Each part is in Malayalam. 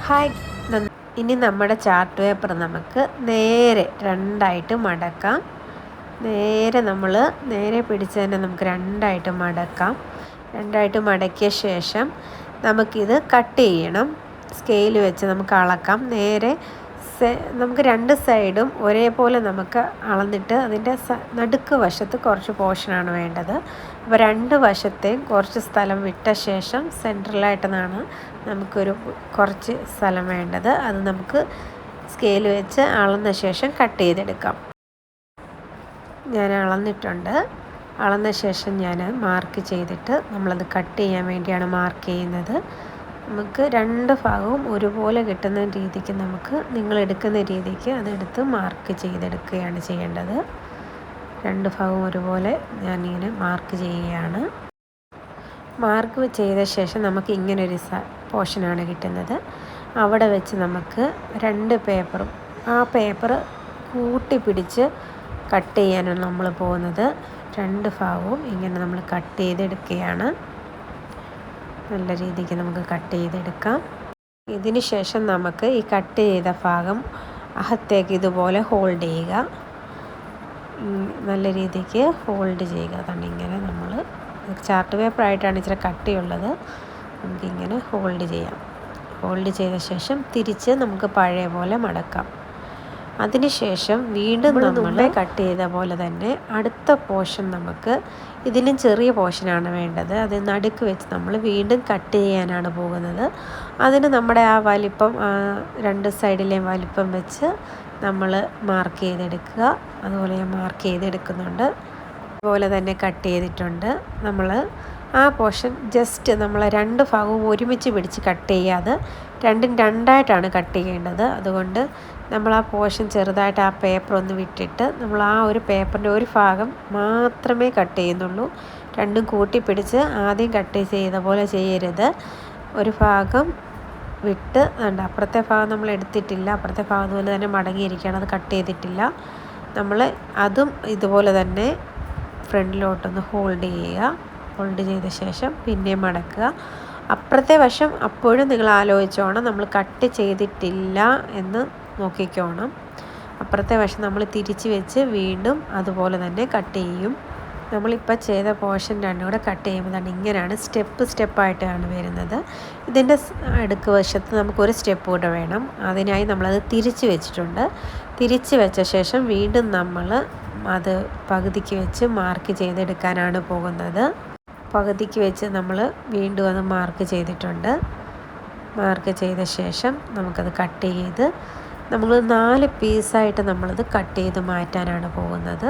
ഹായ്. ഇനി നമ്മുടെ ചാർട്ട് പേപ്പർ നമുക്ക് നേരെ രണ്ടായിട്ട് മടക്കാം. നേരെ പിടിച്ച് തന്നെ നമുക്ക് രണ്ടായിട്ട് മടക്കാം. രണ്ടായിട്ട് മടക്കിയ ശേഷം നമുക്കിത് കട്ട് ചെയ്യണം. സ്കെയിൽ വെച്ച് നമുക്ക് അളക്കാം. നമുക്ക് രണ്ട് സൈഡും ഒരേപോലെ നമുക്ക് അളന്നിട്ട് അതിൻ്റെ നടുക്ക് വശത്ത് കുറച്ച് പോർഷനാണ് വേണ്ടത്. അപ്പോൾ രണ്ട് വശത്തെയും കുറച്ച് സ്ഥലം വിട്ട ശേഷം സെൻട്രലായിട്ടാണ് കുറച്ച് സ്ഥലം വേണ്ടത്. അത് നമുക്ക് സ്കെയിൽ വെച്ച് അളന്ന ശേഷം കട്ട് ചെയ്തെടുക്കാം. ഞാൻ അളന്നിട്ടുണ്ട്. അളന്ന ശേഷം ഞാൻ മാർക്ക് ചെയ്തിട്ട് നമ്മളത് കട്ട് ചെയ്യാൻ വേണ്ടിയാണ് മാർക്ക് ചെയ്യുന്നത്. നമുക്ക് രണ്ട് ഭാഗവും ഒരുപോലെ കിട്ടുന്ന രീതിക്ക് നിങ്ങൾ എടുക്കുന്ന രീതിക്ക് അതെടുത്ത് മാർക്ക് ചെയ്തെടുക്കുകയാണ് ചെയ്യേണ്ടത്. രണ്ട് ഭാഗവും ഒരുപോലെ ഞാനിങ്ങനെ മാർക്ക് ചെയ്യുകയാണ്. മാർക്ക് ചെയ്ത ശേഷം നമുക്ക് ഇങ്ങനൊരു പോർഷനാണ് കിട്ടുന്നത്. അവിടെ വെച്ച് നമുക്ക് രണ്ട് പേപ്പറും ആ പേപ്പർ കൂട്ടിപ്പിടിച്ച് കട്ട് ചെയ്യാനാണ് നമ്മൾ പോകുന്നത്. രണ്ട് ഭാഗവും ഇങ്ങനെ നമ്മൾ കട്ട് ചെയ്തെടുക്കുകയാണ്. നല്ല രീതിക്ക് നമുക്ക് കട്ട് ചെയ്തെടുക്കാം. ഇതിന് ശേഷം നമുക്ക് ഈ കട്ട് ചെയ്ത ഭാഗം അകത്തേക്ക് ഇതുപോലെ ഹോൾഡ് ചെയ്യുക. നല്ല രീതിക്ക് ഹോൾഡ് ചെയ്യുക. അതാണ് ഇങ്ങനെ നമ്മൾ ചാർട്ട് പേപ്പറായിട്ടാണ് ഇച്ചിരി കട്ടിയുള്ളത്. നമുക്കിങ്ങനെ ഹോൾഡ് ചെയ്യാം. ഹോൾഡ് ചെയ്ത ശേഷം തിരിച്ച് നമുക്ക് പഴയ പോലെ മടക്കാം. അതിനുശേഷം വീണ്ടും നമ്മൾ കട്ട് ചെയ്ത പോലെ തന്നെ അടുത്ത പോർഷൻ നമുക്ക് ഇതിലും ചെറിയ പോർഷനാണ് വേണ്ടത്. അത് നടുക്ക് വെച്ച് നമ്മൾ വീണ്ടും കട്ട് ചെയ്യാനാണ് പോകുന്നത്. അതിന് നമ്മുടെ ആ വലിപ്പം രണ്ട് സൈഡിലെയും വലിപ്പം വെച്ച് നമ്മൾ മാർക്ക് ചെയ്തെടുക്കുക. അതുപോലെ ഞാൻ മാർക്ക് ചെയ്തെടുക്കുന്നുണ്ട്. അതുപോലെ തന്നെ കട്ട് ചെയ്തിട്ടുണ്ട്. നമ്മൾ ആ പോർഷൻ ജസ്റ്റ് നമ്മൾ രണ്ട് ഭാഗവും ഒരുമിച്ച് പിടിച്ച് കട്ട് ചെയ്യാതെ രണ്ടും രണ്ടായിട്ടാണ് കട്ട് ചെയ്യേണ്ടത്. അതുകൊണ്ട് നമ്മൾ ആ പോർഷൻ ചെറുതായിട്ട് ആ പേപ്പർ ഒന്ന് വിട്ടിട്ട് നമ്മൾ ആ ഒരു പേപ്പറിൻ്റെ ഒരു ഭാഗം മാത്രമേ കട്ട് ചെയ്യുന്നുള്ളൂ. രണ്ടും കൂട്ടി പിടിച്ച് ആദ്യം കട്ട് ചെയ്ത പോലെ ചെയ്യരുത്. ഒരു ഭാഗം വിട്ട് അപ്പുറത്തെ ഭാഗം നമ്മൾ എടുത്തിട്ടില്ല. അപ്പുറത്തെ ഭാഗം അതുപോലെ തന്നെ മടങ്ങിയിരിക്കുകയാണ്. അത് കട്ട് ചെയ്തിട്ടില്ല. നമ്മൾ അതും ഇതുപോലെ തന്നെ ഫ്രണ്ടിലോട്ടൊന്ന് ഹോൾഡ് ചെയ്യുക. ഹോൾഡ് ചെയ്ത ശേഷം പിന്നെയും മടക്കുക. അപ്പുറത്തെ വശം അപ്പോഴും നിങ്ങൾ ആലോചിച്ചോണം, നമ്മൾ കട്ട് ചെയ്തിട്ടില്ല എന്ന് നോക്കിക്കോണം. അപ്പുറത്തെ വശം നമ്മൾ തിരിച്ച് വെച്ച് വീണ്ടും അതുപോലെ തന്നെ കട്ട് ചെയ്യും. നമ്മളിപ്പോൾ ചെയ്ത പോർഷൻ രണ്ടും കൂടെ കട്ട് ചെയ്യുമ്പോൾ ഇങ്ങനെയാണ് സ്റ്റെപ്പായിട്ടാണ് വരുന്നത്. ഇതിൻ്റെ അടുക്ക് വശത്ത് നമുക്കൊരു സ്റ്റെപ്പ് കൂടെ വേണം. അതിനായി നമ്മളത് തിരിച്ച് വെച്ചിട്ടുണ്ട്. തിരിച്ച് വെച്ച ശേഷം വീണ്ടും നമ്മൾ അത് പകുതിക്ക് വെച്ച് മാർക്ക് ചെയ്തെടുക്കാനാണ് പോകുന്നത്. പകുതിക്ക് വെച്ച് നമ്മൾ വീണ്ടും അത് മാർക്ക് ചെയ്തിട്ടുണ്ട്. മാർക്ക് ചെയ്ത ശേഷം നമുക്കത് കട്ട് ചെയ്ത് നമ്മൾ 4 പീസായിട്ട് നമ്മളത് കട്ട് ചെയ്ത് മാറ്റാനാണ് പോകുന്നത്.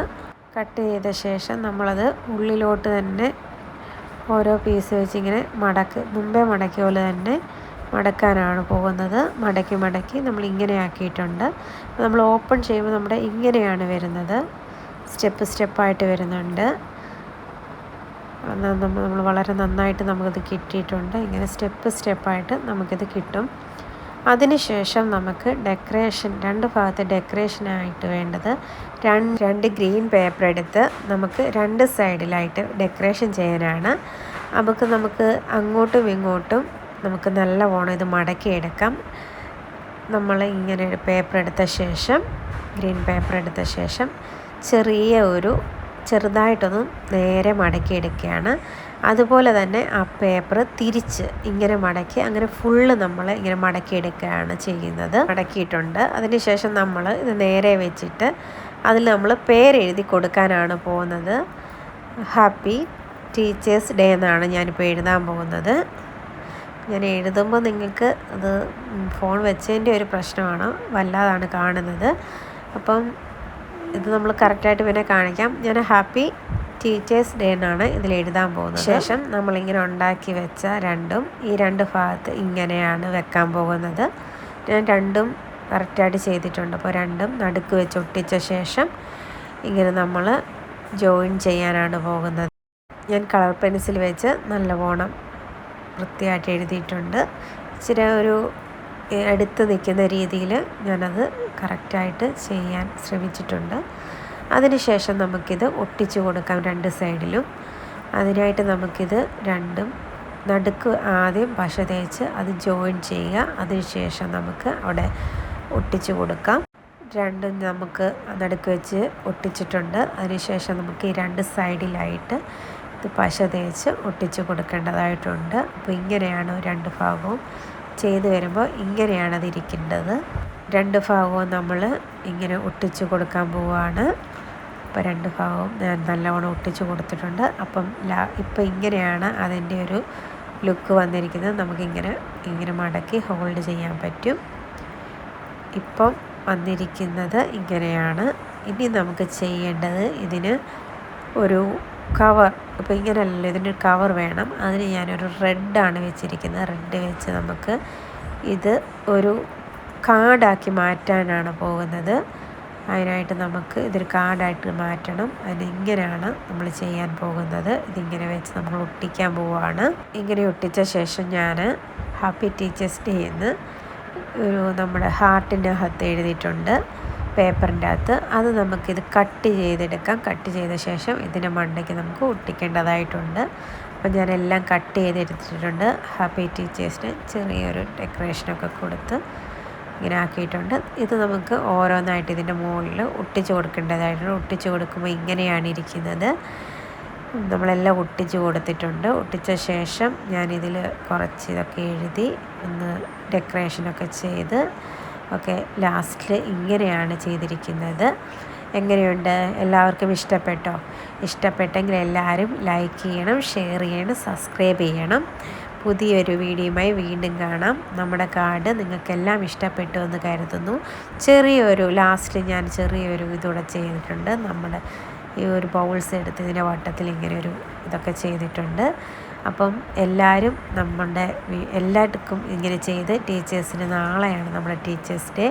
കട്ട് ചെയ്ത ശേഷം നമ്മളത് ഉള്ളിലോട്ട് തന്നെ ഓരോ പീസ് വെച്ച് ഇങ്ങനെ മുമ്പേ മടക്കിയ പോലെ തന്നെ മടക്കാനാണ് പോകുന്നത്. മടക്കി നമ്മളിങ്ങനെ ആക്കിയിട്ടുണ്ട്. നമ്മൾ ഓപ്പൺ ചെയ്യുമ്പോൾ നമ്മുടെ ഇങ്ങനെയാണ് വരുന്നത്. സ്റ്റെപ്പായിട്ട് വരുന്നുണ്ട്. നമ്മൾ വളരെ നന്നായിട്ട് നമുക്കിത് കിട്ടിയിട്ടുണ്ട്. ഇങ്ങനെ സ്റ്റെപ്പായിട്ട് നമുക്കിത് കിട്ടും. അതിനുശേഷം നമുക്ക് രണ്ട് ഭാഗത്തെ ഡെക്കറേഷനായിട്ട് വേണ്ടത് രണ്ട് ഗ്രീൻ പേപ്പർ എടുത്ത് നമുക്ക് രണ്ട് സൈഡിലായിട്ട് ഡെക്കറേഷൻ ചെയ്യാനാണ്. നമുക്ക് അങ്ങോട്ടും ഇങ്ങോട്ടും നമുക്ക് നല്ലവണ്ണം ഇത് മടക്കിയെടുക്കാം. നമ്മൾ ഇങ്ങനെ പേപ്പർ എടുത്ത ശേഷം ഗ്രീൻ പേപ്പർ എടുത്ത ശേഷം ചെറുതായിട്ടൊന്ന് നേരെ മടക്കിയെടുക്കുകയാണ്. അതുപോലെ തന്നെ ആ പേപ്പർ തിരിച്ച് ഇങ്ങനെ മടക്കി അങ്ങനെ ഫുള്ള് നമ്മൾ ഇങ്ങനെ മടക്കിയെടുക്കുകയാണ് ചെയ്യുന്നത്. മടക്കിയിട്ടുണ്ട്. അതിനുശേഷം നമ്മൾ ഇത് നേരെ വെച്ചിട്ട് അതിൽ നമ്മൾ പേരെഴുതി കൊടുക്കാനാണ് പോകുന്നത്. ഹാപ്പി ടീച്ചേഴ്സ് ഡേ എന്നാണ് ഞാനിപ്പോൾ എഴുതാൻ പോകുന്നത്. ഞാൻ എഴുതുമ്പോൾ നിങ്ങൾക്ക് അത് ഫോൺ വെച്ചതിൻ്റെ ഒരു പ്രശ്നമാണ്, വല്ലാതാണ് കാണുന്നത്. അപ്പം ഇത് നമ്മൾ കറക്റ്റായിട്ട് പിന്നെ കാണിക്കാം. ഞാൻ ഹാപ്പി ടീച്ചേഴ്സ് ഡേ എന്നാണ് ഇതിൽ എഴുതാൻ പോകുന്നത്. ശേഷം നമ്മളിങ്ങനെ ഉണ്ടാക്കി വെച്ച ഈ രണ്ട് ഭാഗത്ത് ഇങ്ങനെയാണ് വെക്കാൻ പോകുന്നത്. ഞാൻ രണ്ടും കറക്റ്റായിട്ട് ചെയ്തിട്ടുണ്ട്. അപ്പോൾ രണ്ടും നടുക്ക് വെച്ച് ഒട്ടിച്ച ശേഷം ഇങ്ങനെ നമ്മൾ ജോയിൻ ചെയ്യാനാണ് പോകുന്നത്. ഞാൻ കളർ പെൻസിൽ വെച്ച് നല്ലവണ്ണം വൃത്തിയായിട്ട് എഴുതിയിട്ടുണ്ട്. ഇച്ചിരി ഒരു അടുത്ത് നിൽക്കുന്ന രീതിയിൽ ഞാനത് കറക്റ്റായിട്ട് ചെയ്യാൻ ശ്രമിച്ചിട്ടുണ്ട്. അതിനുശേഷം നമുക്കിത് ഒട്ടിച്ചു കൊടുക്കാം രണ്ട് സൈഡിലും. അതിനായിട്ട് നമുക്കിത് രണ്ടും നടുക്ക് ആദ്യം പശ തേച്ച് അത് ജോയിൻ ചെയ്യുക. അതിനുശേഷം നമുക്ക് അവിടെ ഒട്ടിച്ച് കൊടുക്കാം. രണ്ടും നമുക്ക് നടുക്ക് വെച്ച് ഒട്ടിച്ചിട്ടുണ്ട്. അതിനുശേഷം നമുക്ക് ഈ 2 സൈഡിലായിട്ട് ഇത് പശ തേച്ച് ഒട്ടിച്ച് കൊടുക്കേണ്ടതായിട്ടുണ്ട്. അപ്പോൾ ഇങ്ങനെയാണ് 2 ഭാഗവും ചെയ്ത് വരുമ്പോൾ ഇങ്ങനെയാണ് അതിരിക്കേണ്ടത്. 2 ഭാഗവും നമ്മൾ ഇങ്ങനെ ഒട്ടിച്ച് കൊടുക്കാൻ പോവുകയാണ്. അപ്പോൾ 2 ഭാഗവും ഞാൻ നല്ലവണ്ണം ഒട്ടിച്ച് കൊടുത്തിട്ടുണ്ട്. അപ്പം ഇപ്പം ഇങ്ങനെയാണ് അതിൻ്റെ ഒരു ലുക്ക് വന്നിരിക്കുന്നത്. നമുക്കിങ്ങനെ മടക്കി ഹോൾഡ് ചെയ്യാൻ പറ്റും. ഇപ്പം വന്നിരിക്കുന്നത് ഇങ്ങനെയാണ്. ഇനി നമുക്ക് ചെയ്യേണ്ടത് ഇതിന് ഒരു കവർ. ഇപ്പോൾ ഇങ്ങനെയല്ലല്ലോ, ഇതിനൊരു കവർ വേണം. അതിന് ഞാനൊരു റെഡാണ് വെച്ചിരിക്കുന്നത്. റെഡ് വെച്ച് നമുക്ക് ഇത് ഒരു കാർഡാക്കി മാറ്റാനാണ് പോകുന്നത്. അതിനായിട്ട് നമുക്ക് ഇതൊരു കാർഡായിട്ട് മാറ്റണം. അതിനിങ്ങനെയാണ് നമ്മൾ ചെയ്യാൻ പോകുന്നത്. ഇതിങ്ങനെ വെച്ച് നമ്മൾ ഒട്ടിക്കാൻ പോവുകയാണ്. ഇങ്ങനെ ഒട്ടിച്ച ശേഷം ഞാൻ ഹാപ്പി ടീച്ചേഴ്സ് ഡേ എന്ന് നമ്മുടെ ഹാർട്ടിൻ്റെ അകത്ത് എഴുതിയിട്ടുണ്ട് പേപ്പറിൻ്റെ അകത്ത്. അത് നമുക്കിത് കട്ട് ചെയ്തെടുക്കാം. കട്ട് ചെയ്ത ശേഷം ഇതിൻ്റെ മണ്ടയ്ക്ക് നമുക്ക് ഒട്ടിക്കേണ്ടതായിട്ടുണ്ട്. അപ്പോൾ ഞാനെല്ലാം കട്ട് ചെയ്തെടുത്തിട്ടുണ്ട്. ഹാപ്പി ടീച്ചേഴ്സിന് ചെറിയൊരു ഡെക്കറേഷനൊക്കെ കൊടുത്ത് ഇങ്ങനെ ആക്കിയിട്ടുണ്ട്. ഇത് നമുക്ക് ഓരോന്നായിട്ട് ഇതിൻ്റെ മുകളിൽ ഒട്ടിച്ച് കൊടുക്കേണ്ടതായിട്ടുണ്ട്. ഒട്ടിച്ച് കൊടുക്കുമ്പോൾ ഇങ്ങനെയാണ് ഇരിക്കുന്നത്. നമ്മളെല്ലാം ഒട്ടിച്ച് കൊടുത്തിട്ടുണ്ട്. ഒട്ടിച്ച ശേഷം ഞാനിതിൽ കുറച്ച് ഇതൊക്കെ എഴുതി ഒന്ന് ഡെക്കറേഷനൊക്കെ ചെയ്ത് ഒക്കെ ലാസ്റ്റിൽ ഇങ്ങനെയാണ് ചെയ്തിരിക്കുന്നത്. എങ്ങനെയുണ്ട്? എല്ലാവർക്കും ഇഷ്ടപ്പെട്ടോ? ഇഷ്ടപ്പെട്ടെങ്കിൽ എല്ലാവരും ലൈക്ക് ചെയ്യണം, ഷെയർ ചെയ്യണം, സബ്സ്ക്രൈബ് ചെയ്യണം. പുതിയൊരു വീഡിയോയുമായി വീണ്ടും കാണാം. നമ്മുടെ കാർഡ് നിങ്ങൾക്കെല്ലാം ഇഷ്ടപ്പെട്ടു എന്ന് കരുതുന്നു. ലാസ്റ്റിൽ ഞാൻ ചെറിയൊരു ഇതൂടെ ചെയ്തിട്ടുണ്ട്. നമ്മുടെ ഈ ഒരു ബൗൾസ് എടുത്ത് ഇതിൻ്റെ വട്ടത്തിൽ ഇങ്ങനെ ഒരു ഇതൊക്കെ ചെയ്തിട്ടുണ്ട്. അപ്പം എല്ലാവരും എല്ലാവർക്കും ഇങ്ങനെ ചെയ്ത് ടീച്ചേഴ്സിന് നാളെയാണ് നമ്മുടെ ടീച്ചേഴ്സ് ഡേ.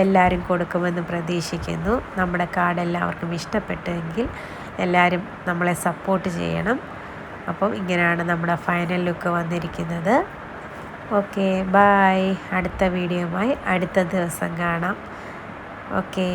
എല്ലാവരും കൊടുക്കുമെന്ന് പ്രതീക്ഷിക്കുന്നു. നമ്മുടെ കാർഡ് എല്ലാവർക്കും ഇഷ്ടപ്പെട്ടെങ്കിൽ എല്ലാവരും നമ്മളെ സപ്പോർട്ട് ചെയ്യണം. അപ്പം ഇങ്ങനെയാണ് നമ്മുടെ ഫൈനൽ ലുക്ക് വന്നിരിക്കുന്നത്. Okay, bye. അടുത്ത വീഡിയോയുമായി അടുത്ത ദിവസം കാണാം. ഓക്കെ.